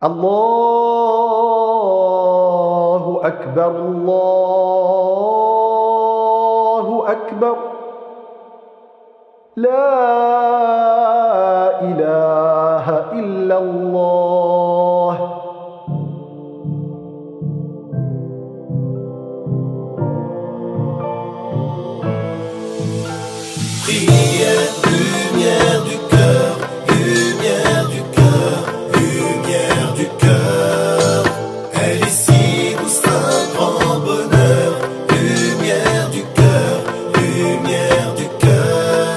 الله أكبر الله أكبر لا إله إلا الله. Prière, lumière du cœur, lumière du cœur, lumière du cœur. Elle ici vous un grand bonheur, lumière du cœur, lumière du cœur.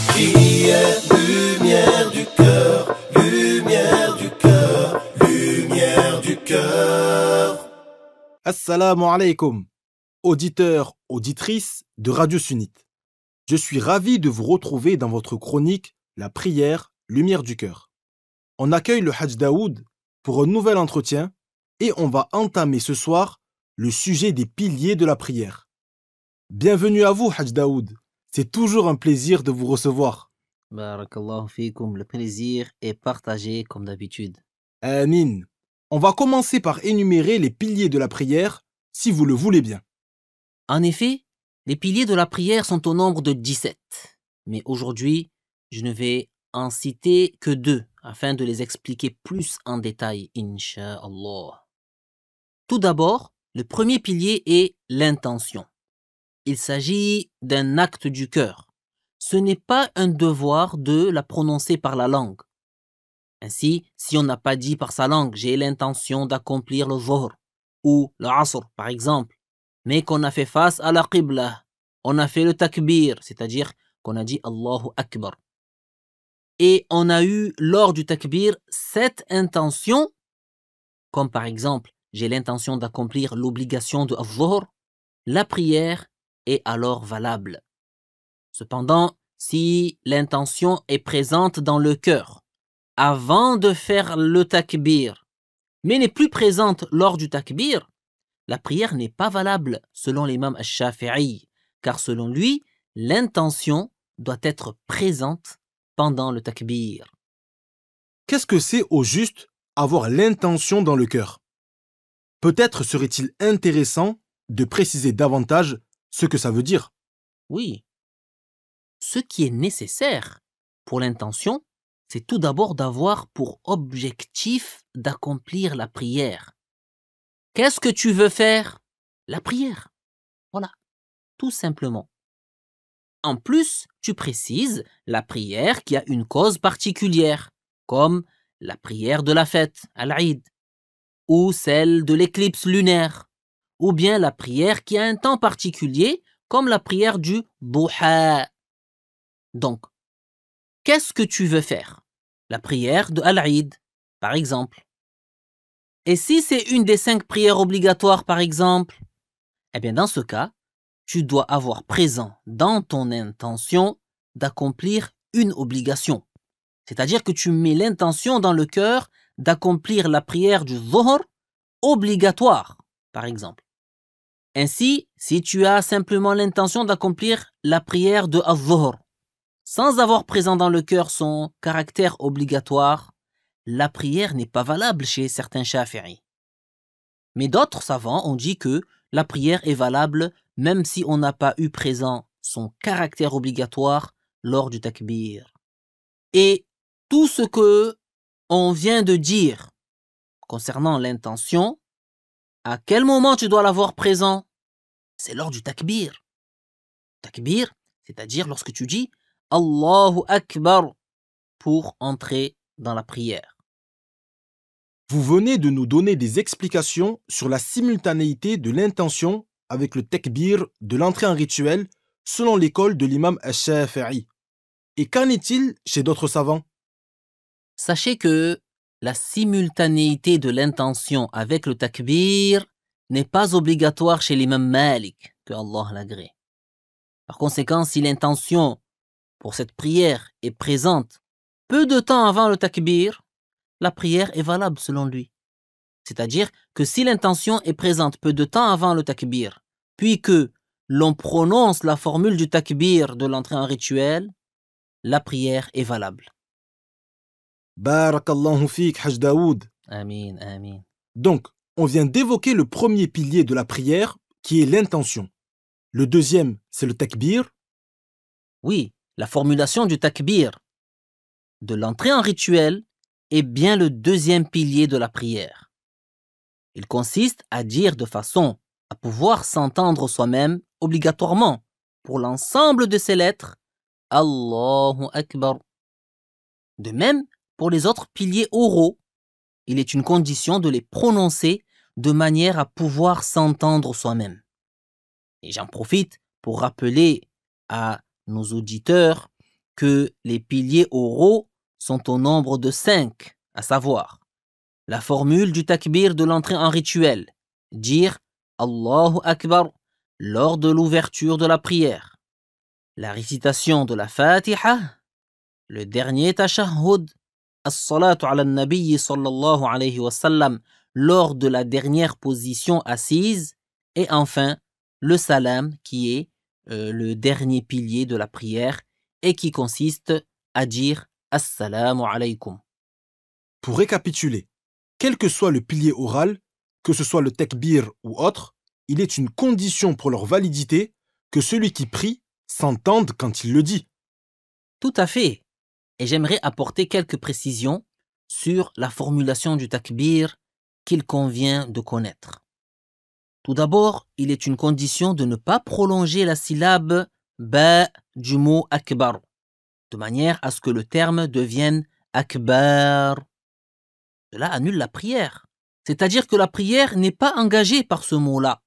Prière, lumière du cœur, lumière du cœur, lumière du cœur. Assalamu alaikum, auditeurs, auditrices de Radio Sunnite. Je suis ravi de vous retrouver dans votre chronique La prière, lumière du cœur. On accueille le Hajj Daoud pour un nouvel entretien et on va entamer ce soir le sujet des piliers de la prière. Bienvenue à vous Hajj Daoud, c'est toujours un plaisir de vous recevoir. Barakallahu fikum, le plaisir est partagé comme d'habitude. Amin. On va commencer par énumérer les piliers de la prière, si vous le voulez bien. En effet, les piliers de la prière sont au nombre de 17. Mais aujourd'hui, je ne vais en citer que 2 afin de les expliquer plus en détail, Inch'Allah. Tout d'abord, le premier pilier est l'intention. Il s'agit d'un acte du cœur. Ce n'est pas un devoir de la prononcer par la langue. Ainsi, si on n'a pas dit par sa langue « j'ai l'intention d'accomplir le Zuhr » ou le Asr par exemple, mais qu'on a fait face à la Qibla, on a fait le takbir, c'est-à-dire qu'on a dit Allahu Akbar. Et on a eu lors du takbir cette intention, comme par exemple j'ai l'intention d'accomplir l'obligation de Zuhr, la prière est alors valable. Cependant, si l'intention est présente dans le cœur, avant de faire le takbir, mais n'est plus présente lors du takbir, la prière n'est pas valable selon l'imam al-Shafi'i, car selon lui, l'intention doit être présente pendant le takbir. Qu'est-ce que c'est au juste avoir l'intention dans le cœur? Peut-être serait-il intéressant de préciser davantage ce que ça veut dire. Oui. Ce qui est nécessaire pour l'intention, c'est tout d'abord d'avoir pour objectif d'accomplir la prière. Qu'est-ce que tu veux faire? La prière. Voilà, tout simplement. En plus, tu précises la prière qui a une cause particulière, comme la prière de la fête, al-Eid, ou celle de l'éclipse lunaire, ou bien la prière qui a un temps particulier, comme la prière du Duha. Donc, qu'est-ce que tu veux faire? La prière de al-Eid, par exemple. Et si c'est une des 5 prières obligatoires, par exemple, eh bien dans ce cas, tu dois avoir présent dans ton intention d'accomplir une obligation. C'est-à-dire que tu mets l'intention dans le cœur d'accomplir la prière du Zuhr obligatoire, par exemple. Ainsi, si tu as simplement l'intention d'accomplir la prière de Al-Zuhr, sans avoir présent dans le cœur son caractère obligatoire, la prière n'est pas valable chez certains Shafi'i. Mais d'autres savants ont dit que la prière est valable même si on n'a pas eu présent son caractère obligatoire lors du takbir. Et tout ce que on vient de dire concernant l'intention, à quel moment tu dois l'avoir présent? C'est lors du takbir. Takbir, c'est-à-dire lorsque tu dis Allahu Akbar pour entrer dans la prière. Vous venez de nous donner des explications sur la simultanéité de l'intention avec le takbir de l'entrée en rituel selon l'école de l'imam al-Shafi'i. Et qu'en est-il chez d'autres savants? Sachez que la simultanéité de l'intention avec le takbir n'est pas obligatoire chez l'imam Malik, que Allah l'agrée. Par conséquent, si l'intention pour cette prière est présente peu de temps avant le takbir, la prière est valable selon lui. C'est-à-dire que si l'intention est présente peu de temps avant le takbir, puis que l'on prononce la formule du takbir de l'entrée en rituel, la prière est valable. Barakallahu fik, Haj Daoud. Amin, amin. Donc, on vient d'évoquer le premier pilier de la prière, qui est l'intention. Le deuxième, c'est le takbir. Oui, la formulation du takbir, de l'entrée en rituel, est bien le deuxième pilier de la prière. Il consiste à dire de façon à pouvoir s'entendre soi-même obligatoirement pour l'ensemble de ces lettres Allahu Akbar. De même, pour les autres piliers oraux, il est une condition de les prononcer de manière à pouvoir s'entendre soi-même. Et j'en profite pour rappeler à nos auditeurs que les piliers oraux sont au nombre de 5, à savoir la formule du takbir de l'entrée en rituel, dire Allahu Akbar lors de l'ouverture de la prière, la récitation de la Fatiha, le dernier tashahhud, as-salatu ala nabi sallallahu alayhi wa sallam lors de la dernière position assise, et enfin le salam qui est le dernier pilier de la prière et qui consiste à dire assalamu alaykum. Pour récapituler, quel que soit le pilier oral, que ce soit le takbir ou autre, il est une condition pour leur validité que celui qui prie s'entende quand il le dit. Tout à fait. Et j'aimerais apporter quelques précisions sur la formulation du takbir qu'il convient de connaître. Tout d'abord, il est une condition de ne pas prolonger la syllabe ba du mot akbar, de manière à ce que le terme devienne akbar. Cela annule la prière. C'est-à-dire que la prière n'est pas engagée par ce mot-là.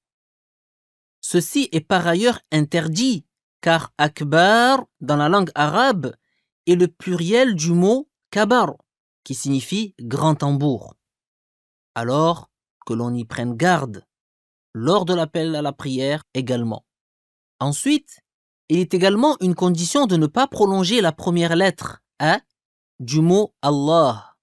Ceci est par ailleurs interdit, car akbar, dans la langue arabe, est le pluriel du mot kabar, qui signifie grand tambour. Alors que l'on y prenne garde lors de l'appel à la prière également. Ensuite, il est également une condition de ne pas prolonger la première lettre A du mot Allah.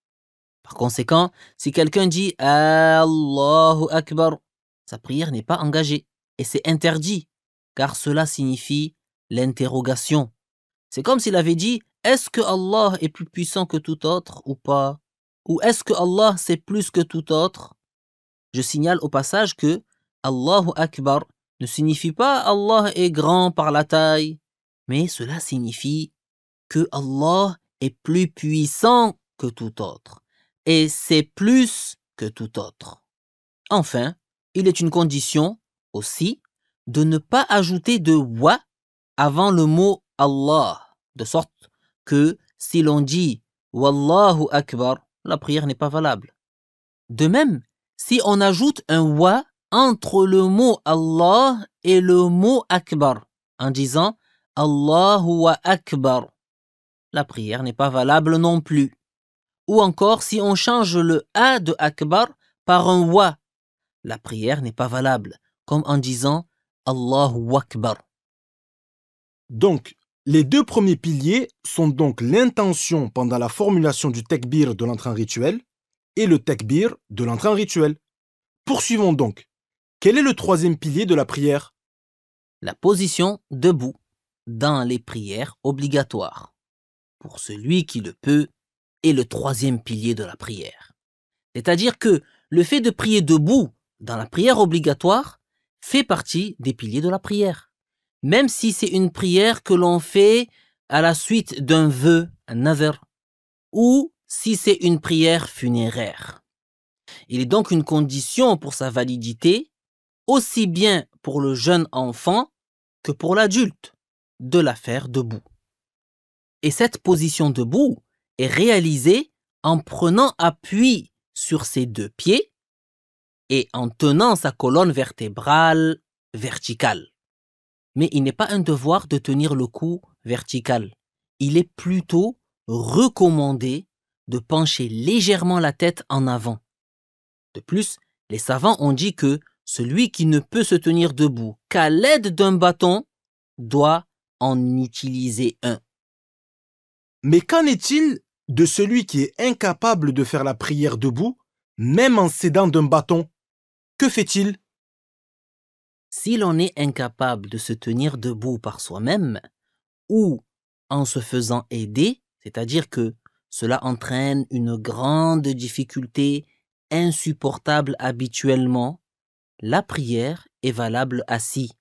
Par conséquent, si quelqu'un dit Allahu Akbar, sa prière n'est pas engagée et c'est interdit, car cela signifie l'interrogation. C'est comme s'il avait dit est-ce que Allah est plus puissant que tout autre ou pas? Ou est-ce que Allah c'est plus que tout autre? Je signale au passage que Allahu Akbar ne signifie pas Allah est grand par la taille, mais cela signifie que Allah est plus puissant que tout autre, et c'est plus que tout autre. Enfin, il est une condition aussi de ne pas ajouter de wa avant le mot Allah, de sorte que si l'on dit Wallahu Akbar, la prière n'est pas valable. De même, si on ajoute un wa entre le mot Allah et le mot Akbar, en disant Allahu wa Akbar, la prière n'est pas valable non plus. Ou encore si on change le A de Akbar par un wa, la prière n'est pas valable, comme en disant Allahu Akbar. Donc, les deux premiers piliers sont donc l'intention pendant la formulation du takbir de l'entrée en rituel et le takbir de l'entrée en rituel. Poursuivons donc. Quel est le troisième pilier de la prière? La position debout dans les prières obligatoires, pour celui qui le peut, est le troisième pilier de la prière. C'est-à-dire que le fait de prier debout dans la prière obligatoire fait partie des piliers de la prière. Même si c'est une prière que l'on fait à la suite d'un vœu, un nadhr, ou si c'est une prière funéraire. Il est donc une condition pour sa validité, aussi bien pour le jeune enfant que pour l'adulte, de la faire debout. Et cette position debout est réalisée en prenant appui sur ses deux pieds et en tenant sa colonne vertébrale verticale. Mais il n'est pas un devoir de tenir le cou vertical. Il est plutôt recommandé de pencher légèrement la tête en avant. De plus, les savants ont dit que celui qui ne peut se tenir debout qu'à l'aide d'un bâton doit en utiliser un. Mais qu'en est-il de celui qui est incapable de faire la prière debout, même en s'aidant d'un bâton? Que fait-il? Si l'on est incapable de se tenir debout par soi-même, ou en se faisant aider, c'est-à-dire que cela entraîne une grande difficulté insupportable habituellement, la prière est valable assis.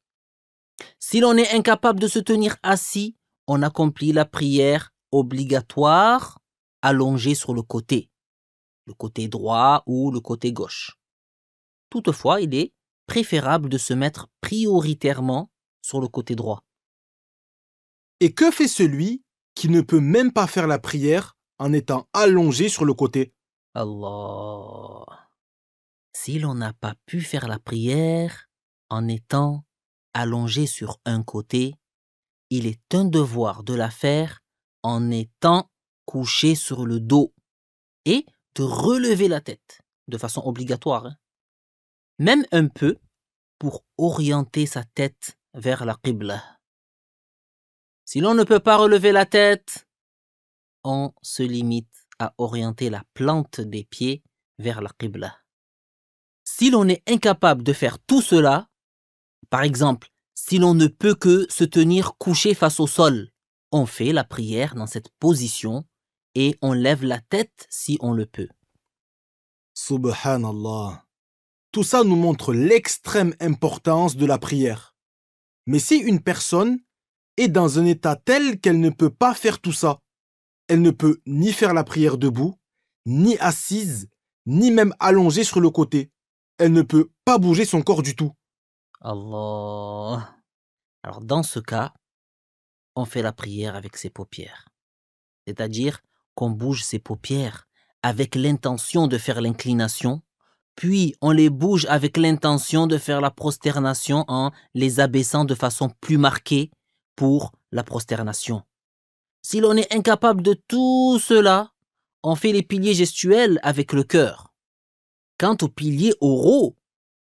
Si l'on est incapable de se tenir assis, on accomplit la prière obligatoire allongée sur le côté droit ou le côté gauche. Toutefois, il est préférable de se mettre prioritairement sur le côté droit. Et que fait celui qui ne peut même pas faire la prière en étant allongé sur le côté? Allah. Si l'on n'a pas pu faire la prière en étant allongé sur un côté, il est un devoir de la faire en étant couché sur le dos et de relever la tête de façon obligatoire, même un peu pour orienter sa tête vers la Qibla. Si l'on ne peut pas relever la tête, on se limite à orienter la plante des pieds vers la Qibla. Si l'on est incapable de faire tout cela, par exemple, si l'on ne peut que se tenir couché face au sol, on fait la prière dans cette position et on lève la tête si on le peut. Subhanallah. Tout ça nous montre l'extrême importance de la prière. Mais si une personne est dans un état tel qu'elle ne peut pas faire tout ça, elle ne peut ni faire la prière debout, ni assise, ni même allongée sur le côté. Elle ne peut pas bouger son corps du tout. Allah. Alors dans ce cas, on fait la prière avec ses paupières. C'est-à-dire qu'on bouge ses paupières avec l'intention de faire l'inclination, puis on les bouge avec l'intention de faire la prosternation en les abaissant de façon plus marquée pour la prosternation. Si l'on est incapable de tout cela, on fait les piliers gestuels avec le cœur. Quant aux piliers oraux,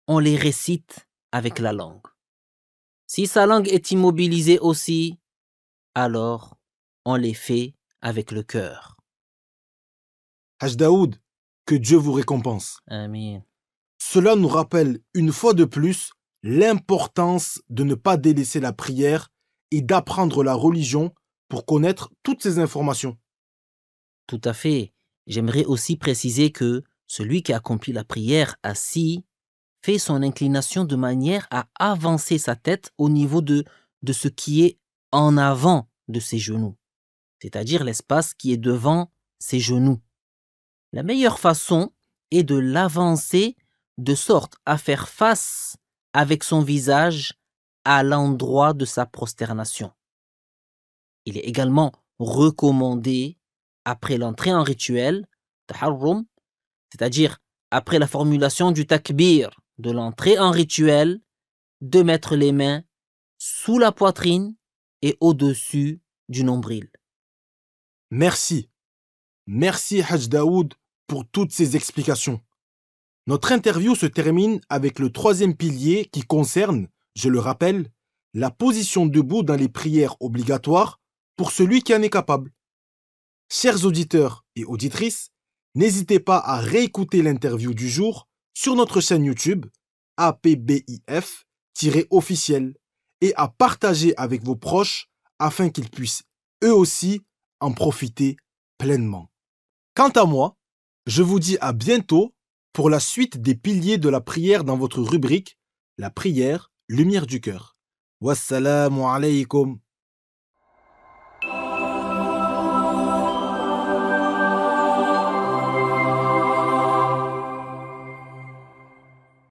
on les récite avec la langue. Si sa langue est immobilisée aussi, alors on les fait avec le cœur. Haj Daoud, que Dieu vous récompense. Amin. Cela nous rappelle une fois de plus l'importance de ne pas délaisser la prière et d'apprendre la religion pour connaître toutes ces informations. Tout à fait. J'aimerais aussi préciser que celui qui accomplit la prière assis fait son inclination de manière à avancer sa tête au niveau de ce qui est en avant de ses genoux, c'est-à-dire l'espace qui est devant ses genoux. La meilleure façon est de l'avancer de sorte à faire face avec son visage à l'endroit de sa prosternation. Il est également recommandé, après l'entrée en rituel, taharrum, c'est-à-dire après la formulation du takbir de l'entrée en rituel, de mettre les mains sous la poitrine et au-dessus du nombril. Merci. Merci Haj Daoud pour toutes ces explications. Notre interview se termine avec le troisième pilier qui concerne, je le rappelle, la position debout dans les prières obligatoires pour celui qui en est capable. Chers auditeurs et auditrices, n'hésitez pas à réécouter l'interview du jour sur notre chaîne YouTube APBIF-officiel et à partager avec vos proches afin qu'ils puissent eux aussi en profiter pleinement. Quant à moi, je vous dis à bientôt pour la suite des piliers de la prière dans votre rubrique La prière, lumière du cœur. Wassalamu alaykum.